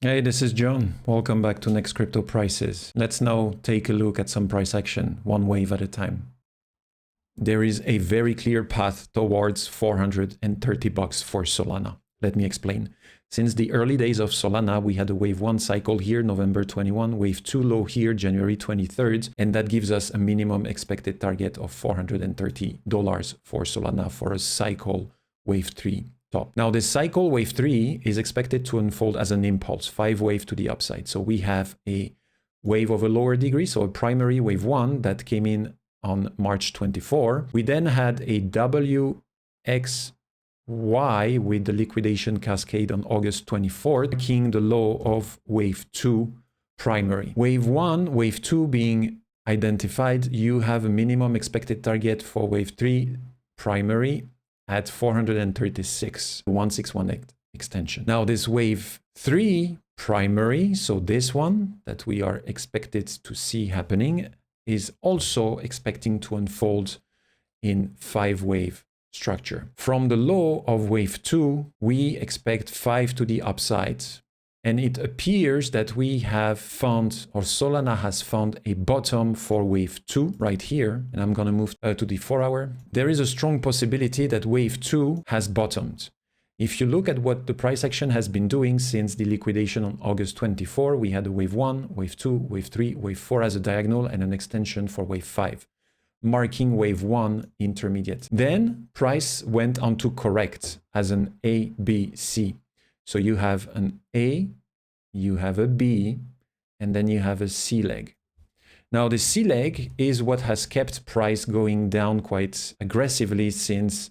Hey, this is John. Welcome back to Next Crypto Prices. Let's now take a look at some price action, one wave at a time. There is a very clear path towards $430 for Solana. Let me explain. Since the early days of Solana, we had a wave 1 cycle here, November 21, wave 2 low here, January 23rd, and that gives us a minimum expected target of $430 for Solana for a cycle wave 3 top. Now, this cycle wave 3 is expected to unfold as an impulse, 5 wave to the upside. So we have a wave of a lower degree, so a primary wave 1 that came in on March 24. We then had a WXY with the liquidation cascade on August 24th, marking the low of wave 2 primary. Wave 1, wave 2 being identified, you have a minimum expected target for wave 3 primary at 436, 1618 extension. Now this wave 3 primary, so this one that we are expected to see happening, is also expecting to unfold in 5 wave structure. From the low of wave 2, we expect 5 to the upside. And it appears that we have found, or Solana has found, a bottom for wave 2 right here. And I'm going to move to the 4-hour. There is a strong possibility that wave 2 has bottomed. If you look at what the price action has been doing since the liquidation on August 24, we had a wave 1, wave 2, wave 3, wave 4 as a diagonal and an extension for wave 5, marking wave 1 intermediate. Then price went on to correct as an A, B, C. So you have an A, you have a B, and then you have a C leg. Now the C leg is what has kept price going down quite aggressively since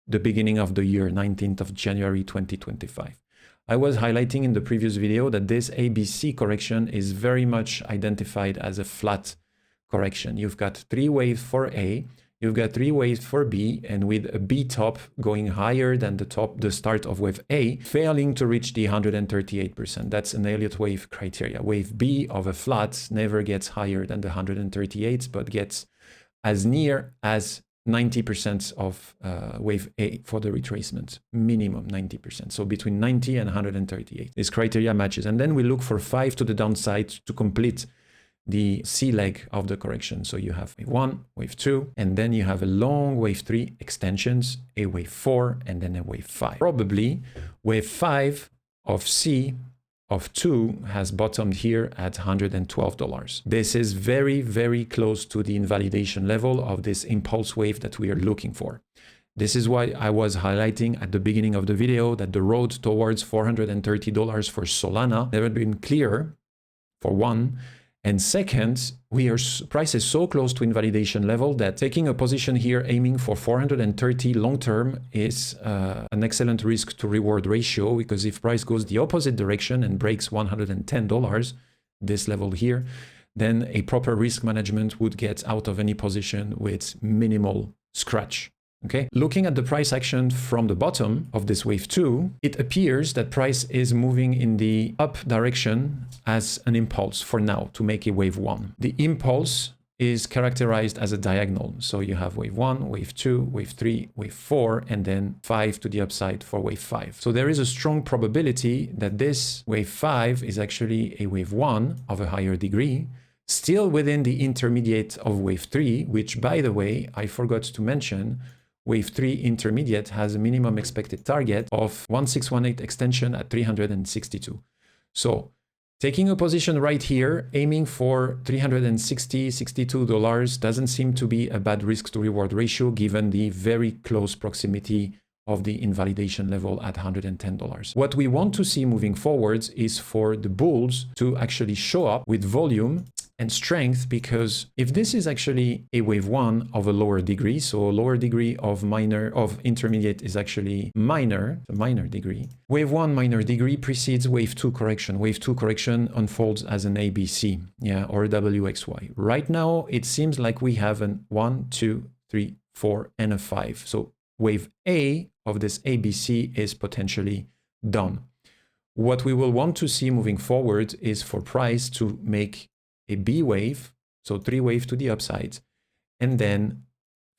the beginning of the year, 19th of January 2025. I was highlighting in the previous video that this ABC correction is very much identified as a flat correction. You've got 3 waves for A, you've got 3 waves for B, and with a B top going higher than the start of wave A, failing to reach the 138%. That's an Elliott wave criteria. Wave B of a flat never gets higher than the 138, but gets as near as 90% of wave A for the retracement, minimum 90%. So between 90 and 138. This criteria matches. And then we look for 5 to the downside to complete the C leg of the correction. So you have wave 1, wave 2, and then you have a long wave 3 extensions, a wave 4, and then a wave 5. Probably wave 5 of C of 2 has bottomed here at $112. This is very, very close to the invalidation level of this impulse wave that we are looking for. This is why I was highlighting at the beginning of the video that the road towards $430 for Solana never been clearer, for one. And second, price is so close to invalidation level that taking a position here aiming for 430 long term is an excellent risk to reward ratio, because if price goes the opposite direction and breaks $110, this level here, then a proper risk management would get out of any position with minimal scratch. Okay, looking at the price action from the bottom of this wave 2, it appears that price is moving in the up direction as an impulse for now to make a wave 1. The impulse is characterized as a diagonal. So you have wave 1, wave 2, wave 3, wave 4, and then 5 to the upside for wave 5. So there is a strong probability that this wave 5 is actually a wave 1 of a higher degree, still within the intermediate of wave 3, which, by the way, I forgot to mention, wave 3 intermediate has a minimum expected target of 1618 extension at 362. So taking a position right here, aiming for $362 doesn't seem to be a bad risk to reward ratio given the very close proximity of the invalidation level at $110. What we want to see moving forwards is for the bulls to actually show up with volume and strength, because if this is actually a wave 1 of a lower degree, so a lower degree of intermediate is actually minor, a minor degree. Wave 1 minor degree precedes wave 2 correction. Wave 2 correction unfolds as an ABC, or a WXY. Right now, it seems like we have an 1, 2, 3, 4, and a 5. So wave A of this ABC is potentially done. What we will want to see moving forward is for price to make a B wave, so 3 waves to the upside, and then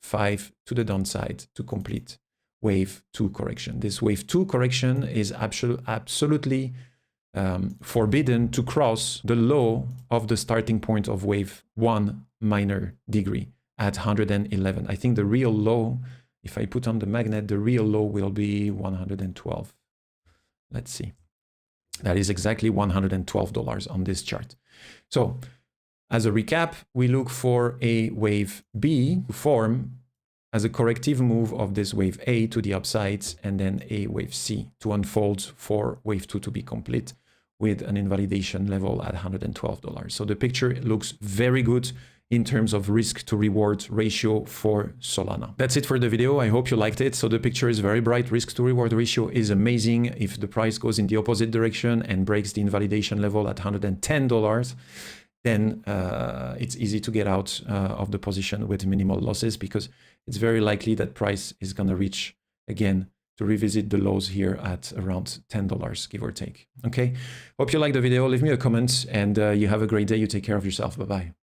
5 to the downside to complete wave 2 correction. This wave 2 correction is absolutely forbidden to cross the low of the starting point of wave 1 minor degree at 111. I think the real low, if I put on the magnet, the real low will be 112. Let's see. That is exactly $112 on this chart. So as a recap, we look for a wave B to form as a corrective move of this wave A to the upsides, and then a wave C to unfold for wave 2 to be complete with an invalidation level at $112. So the picture looks very good in terms of risk to reward ratio for Solana. That's it for the video. I hope you liked it. So the picture is very bright. Risk to reward ratio is amazing. If the price goes in the opposite direction and breaks the invalidation level at $110, then it's easy to get out of the position with minimal losses, because it's very likely that price is going to reach again to revisit the lows here at around $10, give or take. Okay, hope you liked the video. Leave me a comment, and you have a great day. You take care of yourself. Bye-bye.